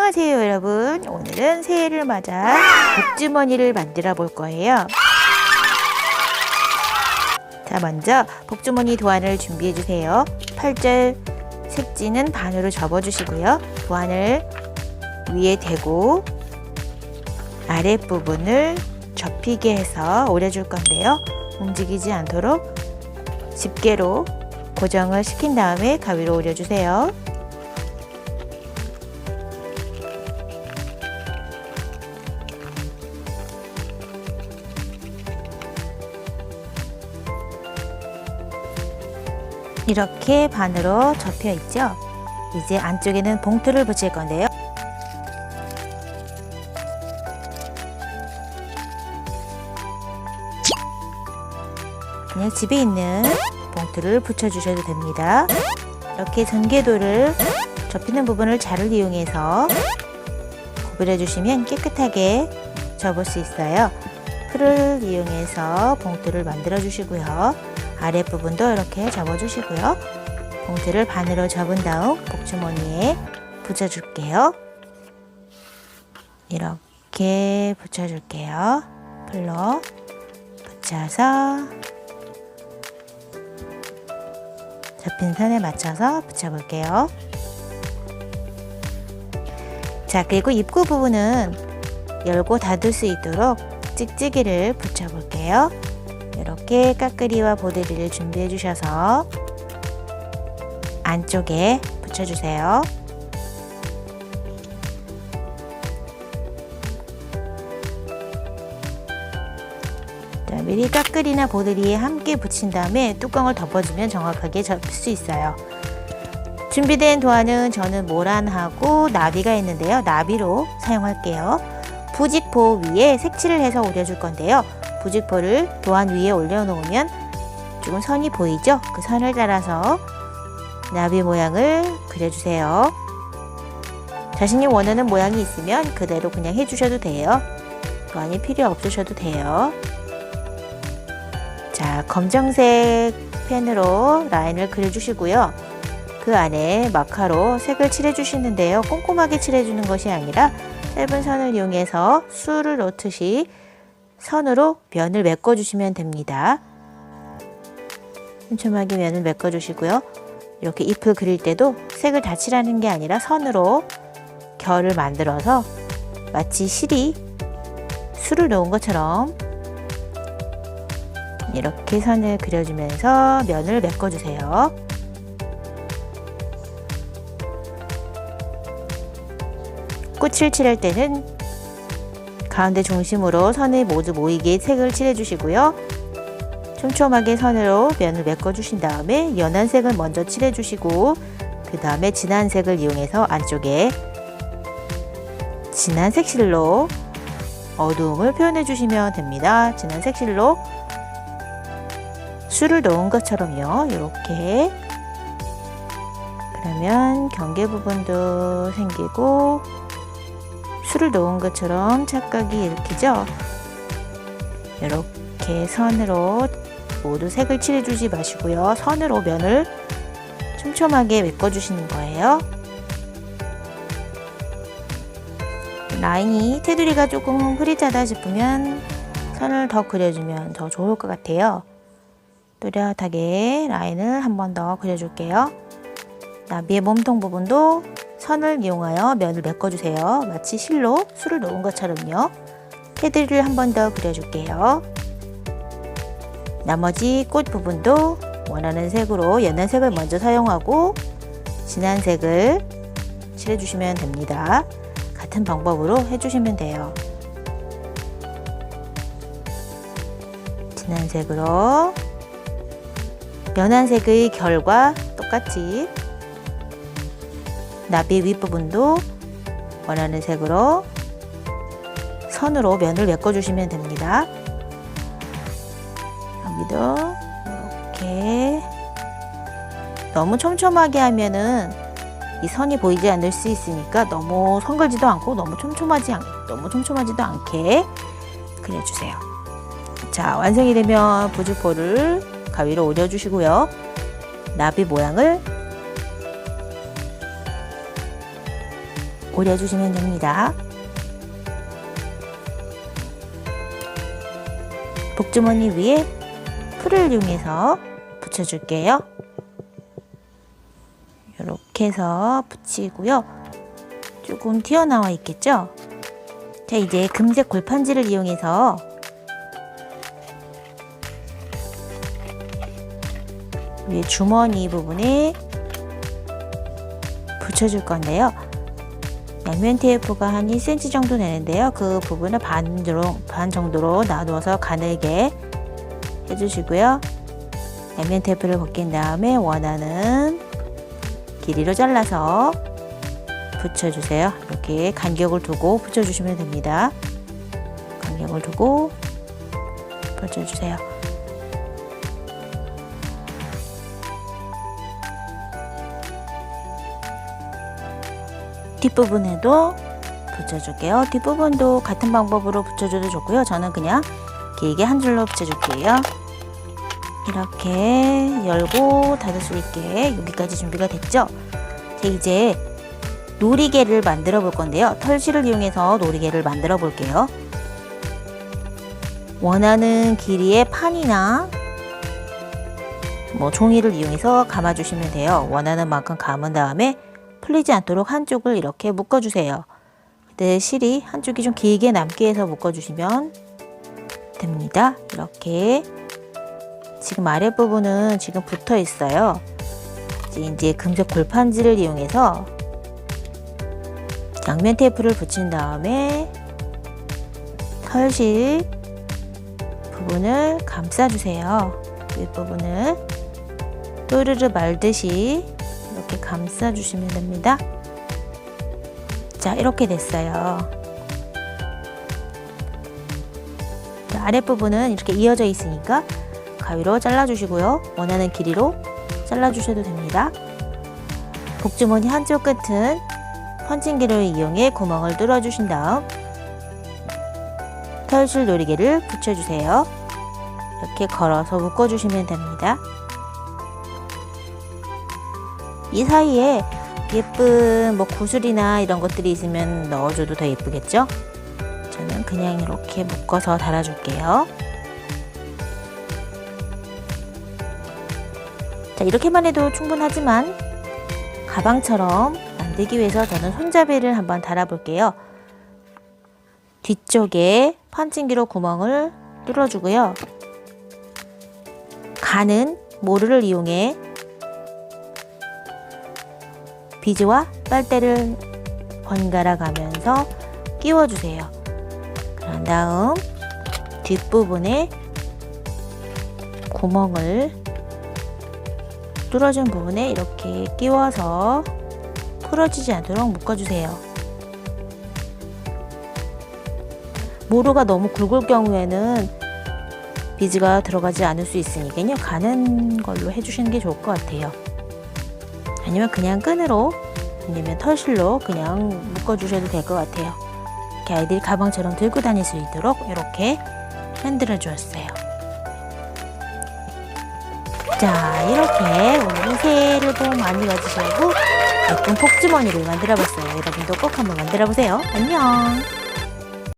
안녕하세요 여러분. 오늘은 새해를 맞아 복주머니를 만들어 볼 거예요. 자, 먼저 복주머니 도안을 준비해 주세요. 8절 색지는 반으로 접어 주시고요. 도안을 위에 대고 아랫부분을 접히게 해서 오려줄 건데요. 움직이지 않도록 집게로 고정을 시킨 다음에 가위로 오려주세요. 이렇게 반으로 접혀 있죠. 이제 안쪽에는 봉투를 붙일 건데요. 그냥 집에 있는 봉투를 붙여주셔도 됩니다. 이렇게 전개도를 접히는 부분을 자를 이용해서 구부려 주시면 깨끗하게 접을 수 있어요. 풀을 이용해서 봉투를 만들어 주시고요. 아랫부분도 이렇게 접어 주시고요. 봉투를 반으로 접은 다음 복주머니에 붙여 줄게요. 이렇게 붙여 줄게요. 풀로 붙여서 접힌 선에 맞춰서 붙여 볼게요. 자, 그리고 입구 부분은 열고 닫을 수 있도록 찍찍이를 붙여 볼게요. 이렇게 까끄리와 보드리를 준비해 주셔서 안쪽에 붙여 주세요. 자, 미리 까끄리나 보드리에 함께 붙인 다음에 뚜껑을 덮어주면 정확하게 접을 수 있어요. 준비된 도안은 저는 모란하고 나비가 있는데요. 나비로 사용할게요. 부직포 위에 색칠을 해서 올려줄 건데요. 부직포를 도안 위에 올려놓으면 조금 선이 보이죠? 그 선을 따라서 나비 모양을 그려주세요. 자신이 원하는 모양이 있으면 그대로 그냥 해주셔도 돼요. 도안이 필요 없으셔도 돼요. 자, 검정색 펜으로 라인을 그려주시고요. 그 안에 마카로 색을 칠해주시는데요. 꼼꼼하게 칠해주는 것이 아니라 짧은 선을 이용해서 술을 놓듯이 선으로 면을 메꿔주시면 됩니다. 촘촘하게 면을 메꿔주시고요. 이렇게 잎을 그릴 때도 색을 다 칠하는 게 아니라 선으로 결을 만들어서 마치 실이 술을 놓은 것처럼 이렇게 선을 그려주면서 면을 메꿔주세요. 꽃을 칠할 때는 가운데 중심으로 선을 모두 모이게 색을 칠해주시고요. 촘촘하게 선으로 면을 메꿔주신 다음에 연한 색을 먼저 칠해주시고 그 다음에 진한 색을 이용해서 안쪽에 진한 색실로 어두움을 표현해주시면 됩니다. 진한 색실로 술을 넣은 것처럼요. 이렇게 그러면 경계 부분도 생기고 술을 넣은 것처럼 착각이 일으키죠. 이렇게 선으로 모두 색을 칠해주지 마시고요. 선으로 면을 촘촘하게 메꿔주시는 거예요. 라인이 테두리가 조금 흐릿하다 싶으면 선을 더 그려주면 더 좋을 것 같아요. 또렷하게 라인을 한 번 더 그려줄게요. 나비의 몸통 부분도 선을 이용하여 면을 메꿔주세요. 마치 실로 술을 놓은 것처럼요. 테두리를 한 번 더 그려줄게요. 나머지 꽃 부분도 원하는 색으로 연한 색을 먼저 사용하고 진한 색을 칠해주시면 됩니다. 같은 방법으로 해주시면 돼요. 진한 색으로 연한 색의 결과 똑같이 나비 윗부분도 원하는 색으로 선으로 면을 메꿔주시면 됩니다. 여기도 이렇게 너무 촘촘하게 하면은 이 선이 보이지 않을 수 있으니까 너무 성글지도 않고 너무 촘촘하지도 않게 그려주세요. 자, 완성이 되면 부직포를 가위로 올려주시고요. 나비 모양을 오려주시면 됩니다. 복주머니 위에 풀을 이용해서 붙여줄게요. 이렇게 해서 붙이고요. 조금 튀어나와 있겠죠? 자, 이제 금색 골판지를 이용해서 위에 주머니 부분에 붙여줄 건데요. 양면 테이프가 한 1cm 정도 되는데요. 그 부분을 반 정도로 나누어서 가늘게 해주시고요. 양면 테이프를 벗긴 다음에 원하는 길이로 잘라서 붙여주세요. 이렇게 간격을 두고 붙여주시면 됩니다. 간격을 두고 붙여주세요. 뒷부분에도 붙여줄게요. 뒷부분도 같은 방법으로 붙여줘도 좋고요. 저는 그냥 길게 한 줄로 붙여줄게요. 이렇게 열고 닫을 수 있게 여기까지 준비가 됐죠? 자, 이제 놀이개를 만들어 볼 건데요. 털실을 이용해서 놀이개를 만들어 볼게요. 원하는 길이의 판이나 종이를 이용해서 감아주시면 돼요. 원하는 만큼 감은 다음에 풀리지 않도록 한쪽을 이렇게 묶어주세요. 그때 실이 한쪽이 좀 길게 남게 해서 묶어주시면 됩니다. 이렇게 지금 아랫부분은 지금 붙어 있어요. 이제 금속 골판지를 이용해서 양면 테이프를 붙인 다음에 털실 부분을 감싸주세요. 윗부분을 또르르 말듯이 이렇게 감싸주시면 됩니다. 자, 이렇게 됐어요. 자, 아랫부분은 이렇게 이어져 있으니까 가위로 잘라주시고요. 원하는 길이로 잘라주셔도 됩니다. 복주머니 한쪽 끝은 펀칭기를 이용해 구멍을 뚫어주신 다음 털실 놀이개를 붙여주세요. 이렇게 걸어서 묶어주시면 됩니다. 이 사이에 예쁜 구슬이나 이런 것들이 있으면 넣어줘도 더 예쁘겠죠? 저는 그냥 이렇게 묶어서 달아줄게요. 자, 이렇게만 해도 충분하지만 가방처럼 만들기 위해서 저는 손잡이를 한번 달아볼게요. 뒤쪽에 펀칭기로 구멍을 뚫어주고요. 가는 모루를 이용해 비즈와 빨대를 번갈아 가면서 끼워주세요. 그런 다음 뒷부분에 구멍을 뚫어준 부분에 이렇게 끼워서 풀어지지 않도록 묶어주세요. 모루가 너무 굵을 경우에는 비즈가 들어가지 않을 수 있으니까요. 가는 걸로 해주시는 게 좋을 것 같아요. 아니면 그냥 끈으로 아니면 털실로 그냥 묶어주셔도 될 것 같아요. 이렇게 아이들이 가방처럼 들고 다닐 수 있도록 이렇게 만들어 주었어요. 자, 이렇게 오늘은 새해를 복 많이 가지시고 예쁜 복주머니를 만들어 봤어요. 여러분도 꼭 한번 만들어 보세요. 안녕.